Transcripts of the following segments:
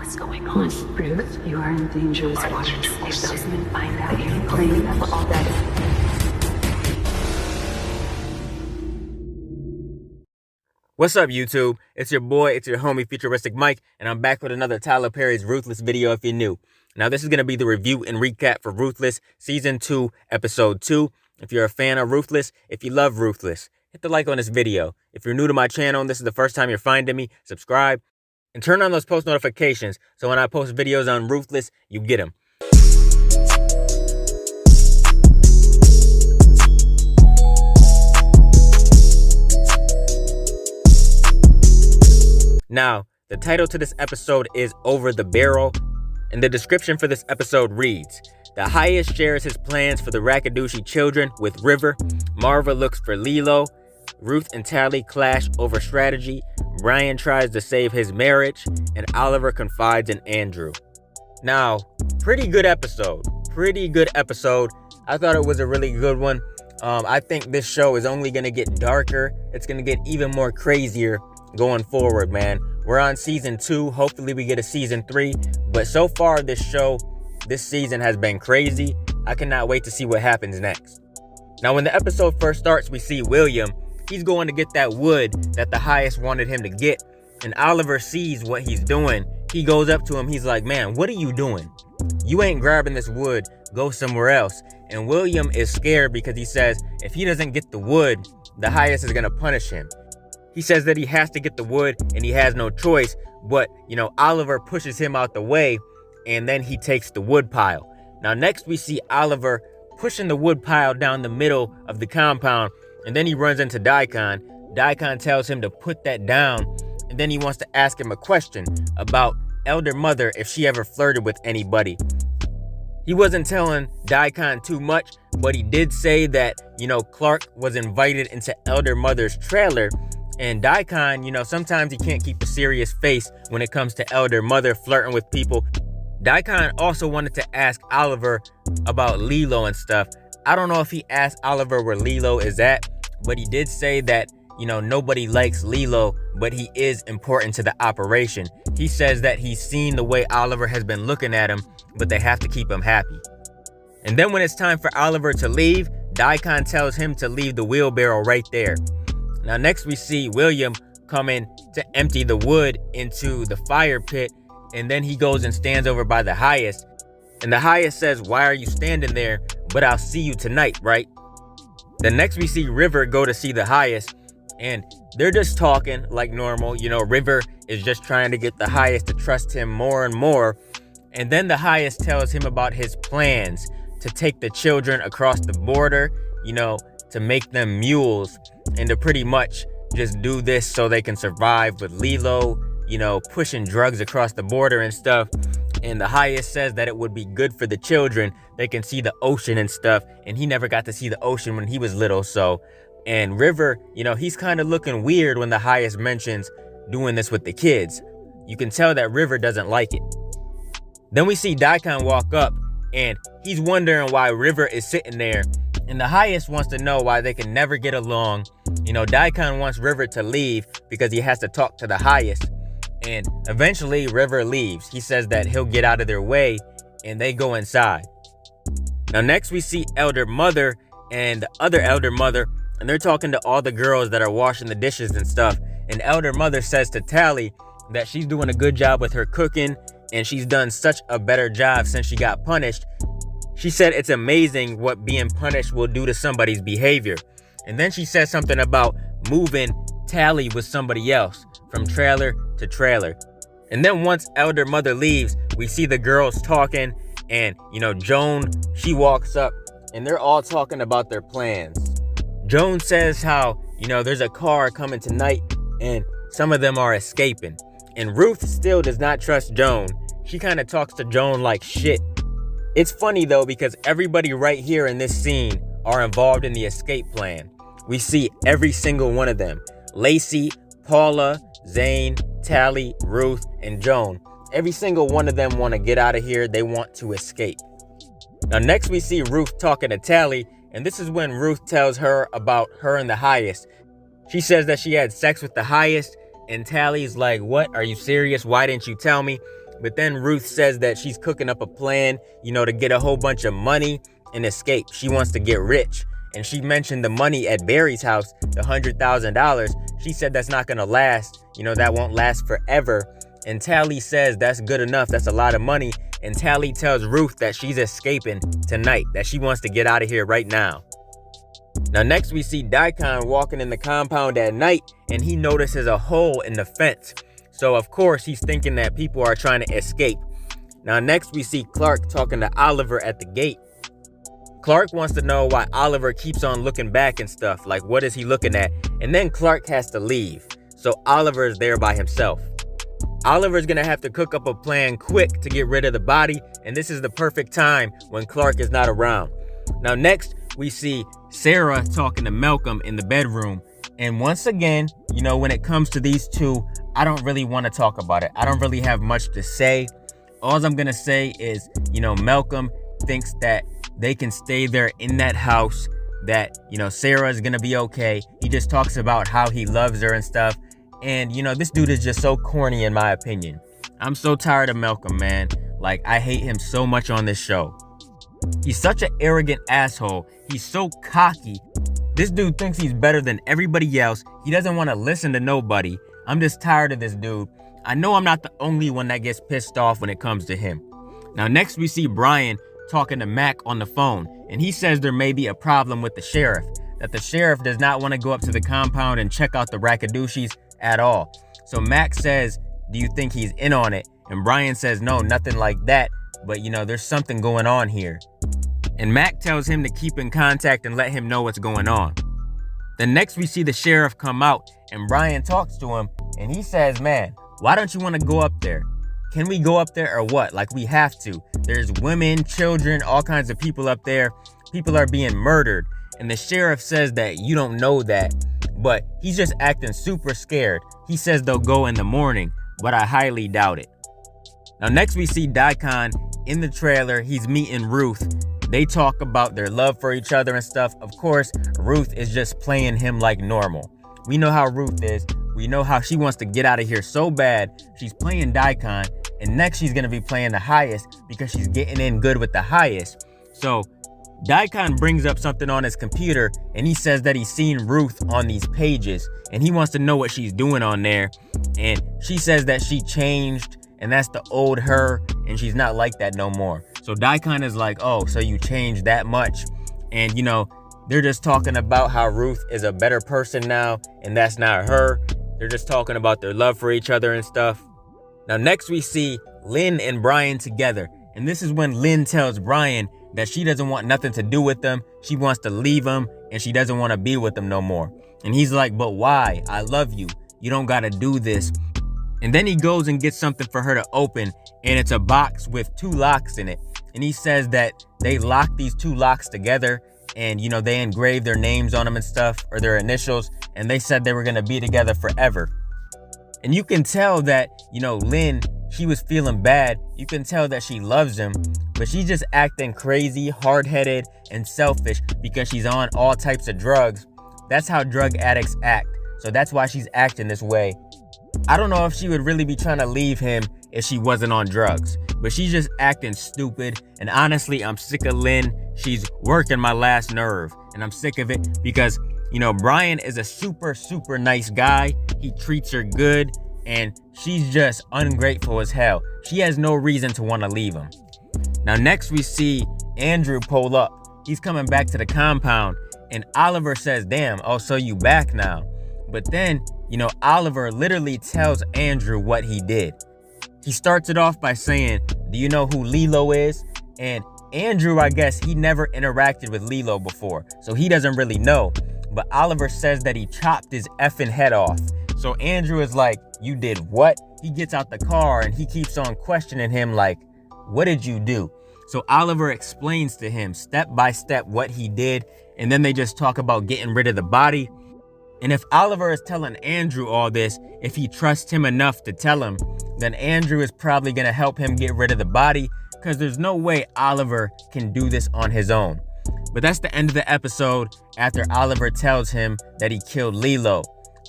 What's going on? Ruth, you are in dangerous waters. If those men find out you're playing them for all that. What's up, YouTube? It's your boy, it's your homie, FuturisticMike, and I'm back with another Tyler Perry's Ruthless video if you're new. Now, this is going to be the review and recap for Ruthless, Season 2, Episode 2. If you're a fan of Ruthless, if you love Ruthless, hit the like on this video. If you're new to my channel and this is the first time you're finding me, subscribe, and turn on those post notifications so when I post videos on Ruthless, you get them. Now, the title to this episode is Over the Barrel, and the description for this episode reads, the highest shares his plans for the Rakadouchi children with River, Marva looks for Lilo, Ruth and Tally clash over strategy, Brian tries to save his marriage, and Oliver confides in Andrew. Now, pretty good episode. I thought it was a really good one. I think this show is only going to get darker. It's going to get even more crazier going forward, man. We're on season 2. Hopefully we get a season 3. But so far this season has been crazy. I cannot wait to see what happens next. Now, when the episode first starts, we see William. He's going to get that wood that the highest wanted him to get. And Oliver sees what he's doing. He goes up to him. He's like, man, what are you doing? You ain't grabbing this wood. Go somewhere else. And William is scared because he says if he doesn't get the wood, the highest is going to punish him. He says that he has to get the wood and he has no choice, but, Oliver pushes him out the way and then he takes the wood pile. Now, next we see Oliver pushing the wood pile down the middle of the compound, and then he runs into Daikon. Daikon tells him to put that down, and then he wants to ask him a question about Elder Mother if she ever flirted with anybody. He wasn't telling Daikon too much, but he did say that, Clark was invited into Elder Mother's trailer. And Daikon, sometimes he can't keep a serious face when it comes to Elder Mother flirting with people. Daikon also wanted to ask Oliver about Lilo and stuff. I don't know if he asked Oliver where Lilo is at, but he did say that, nobody likes Lilo, but he is important to the operation. He says that he's seen the way Oliver has been looking at him, but they have to keep him happy. And then when it's time for Oliver to leave, Daikon tells him to leave the wheelbarrow right there. Now, next we see William coming to empty the wood into the fire pit, and then he goes and stands over by the highest. And the highest says, why are you standing there? But I'll see you tonight, right? Then next we see River go to see the highest, and they're just talking like normal. River is just trying to get the highest to trust him more and more. And then the highest tells him about his plans to take the children across the border, to make them mules, and to pretty much just do this so they can survive with Lilo, pushing drugs across the border and stuff. And the highest says that it would be good for the children. They can see the ocean and stuff, and he never got to see the ocean when he was little. And River, he's kind of looking weird when the highest mentions doing this with the kids. You can tell that River doesn't like it. Then we see Daikon walk up, and he's wondering why River is sitting there. And the highest wants to know why they can never get along. Daikon wants River to leave because he has to talk to the highest. And eventually River leaves. He says that he'll get out of their way, and they go inside. Now next we see Elder Mother and the other Elder Mother, and they're talking to all the girls that are washing the dishes and stuff. And Elder Mother says to Tally that she's doing a good job with her cooking, and she's done such a better job since she got punished. She said it's amazing what being punished will do to somebody's behavior. And then she says something about moving Tally with somebody else from trailer to trailer. And then once Elder Mother leaves, we see the girls talking, and Joan, she walks up, and they're all talking about their plans. Joan says how, there's a car coming tonight, and some of them are escaping. And Ruth still does not trust Joan. She kind of talks to Joan like shit. It's funny though, because everybody right here in this scene are involved in the escape plan. We see every single one of them. Lacey, Paula, Zane, Tally, Ruth, and Joan. Every single one of them want to get out of here. They want to escape. Now next we see Ruth talking to Tally, and this is when Ruth tells her about her and the highest. She says that she had sex with the highest, and Tally's like, what? Are you serious? Why didn't you tell me? But then Ruth says that she's cooking up a plan, to get a whole bunch of money and escape. She wants to get rich. And she mentioned the money at Barry's house, the $100,000. She said that's not going to last. That won't last forever. And Tally says that's good enough. That's a lot of money. And Tally tells Ruth that she's escaping tonight, that she wants to get out of here right now. Now next we see Daikon walking in the compound at night, and he notices a hole in the fence. So of course he's thinking that people are trying to escape. Now next we see Clark talking to Oliver at the gate. Clark wants to know why Oliver keeps on looking back and stuff, like what is he looking at? And then Clark has to leave, so Oliver is there by himself. Oliver's gonna have to cook up a plan quick to get rid of the body, and this is the perfect time when Clark is not around. Now next we see Sarah talking to Malcolm in the bedroom, and once again, when it comes to these two, I don't really want to talk about it. I don't really have much to say. All I'm gonna say is, Malcolm thinks that they can stay there in that house, that, Sarah is gonna be okay. He just talks about how he loves her and stuff. And, this dude is just so corny in my opinion. I'm so tired of Malcolm, man. Like, I hate him so much on this show. He's such an arrogant asshole. He's so cocky. This dude thinks he's better than everybody else. He doesn't want to listen to nobody. I'm just tired of this dude. I know I'm not the only one that gets pissed off when it comes to him. Now, next we see Brian talking to Mac on the phone, and he says there may be a problem with the sheriff, that the sheriff does not want to go up to the compound and check out the Rackadoochies at all. So Mac says, do you think he's in on it? And Brian says, no, nothing like that, but there's something going on here. And Mac tells him to keep in contact and let him know what's going on. Then next we see the sheriff come out, and Brian talks to him, and he says, man, why don't you want to go up there? Can we go up there or what? Like, we have to. There's women, children, all kinds of people up there. People are being murdered. And the sheriff says that you don't know that, but he's just acting super scared. He says they'll go in the morning, but I highly doubt it. Now next we see Daikon in the trailer. He's meeting Ruth. They talk about their love for each other and stuff. Of course, Ruth is just playing him like normal. We know how Ruth is. We know how she wants to get out of here so bad. She's playing Daikon, and next she's gonna be playing the highest because she's getting in good with the highest. So Daikon brings up something on his computer, and he says that he's seen Ruth on these pages, and he wants to know what she's doing on there. And she says that she changed, and that's the old her, and she's not like that no more. So Daikon is like, oh, so you changed that much. And they're just talking about how Ruth is a better person now, and that's not her. They're just talking about their love for each other and stuff. Now next we see Lynn and Brian together, and this is when Lynn tells Brian that she doesn't want nothing to do with them. She wants to leave him, and she doesn't want to be with them no more. And he's like, but why? I love you. You don't gotta do this. And then he goes and gets something for her to open, and it's a box with 2 locks in it. And he says that they locked these 2 locks together, and they engraved their names on them and stuff, or their initials, and they said they were gonna be together forever. And you can tell that, Lynn, she was feeling bad. You can tell that she loves him, but she's just acting crazy, hard-headed, and selfish because she's on all types of drugs. That's how drug addicts act. So that's why she's acting this way. I don't know if she would really be trying to leave him if she wasn't on drugs, but she's just acting stupid. And honestly, I'm sick of Lynn. She's working my last nerve, and I'm sick of it because, Brian is a super, super nice guy. He treats her good, and she's just ungrateful as hell. She has no reason to want to leave him. Now next we see Andrew pull up. He's coming back to the compound, and Oliver says, damn, oh, so you back now. But then, Oliver literally tells Andrew what he did. He starts it off by saying, do you know who Lilo is? And Andrew, I guess he never interacted with Lilo before, so he doesn't really know. But Oliver says that he chopped his effing head off. So Andrew is like, you did what? He gets out the car and he keeps on questioning him like, what did you do? So Oliver explains to him step by step what he did, and then they just talk about getting rid of the body. And if Oliver is telling Andrew all this, if he trusts him enough to tell him, then Andrew is probably going to help him get rid of the body, because there's no way Oliver can do this on his own. But that's the end of the episode after Oliver tells him that he killed Lilo.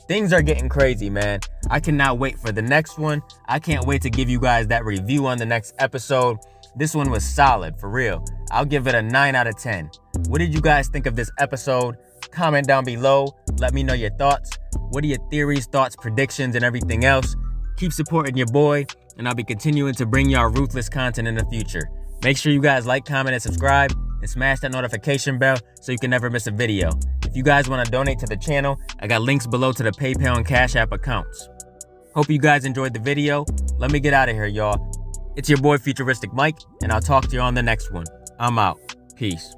Things are getting crazy, man. I cannot wait for the next one. I can't wait to give you guys that review on the next episode. This one was solid, for real. I'll give it a 9 out of 10. What did you guys think of this episode? Comment down below. Let me know your thoughts. What are your theories, thoughts, predictions, and everything else? Keep supporting your boy, and I'll be continuing to bring y'all Ruthless content in the future. Make sure you guys like, comment, and subscribe, and smash that notification bell so you can never miss a video. If you guys want to donate to the channel, I got links below to the PayPal and Cash App accounts. Hope you guys enjoyed the video. Let me get out of here, y'all. It's your boy, Futuristic Mike, and I'll talk to you on the next one. I'm out. Peace.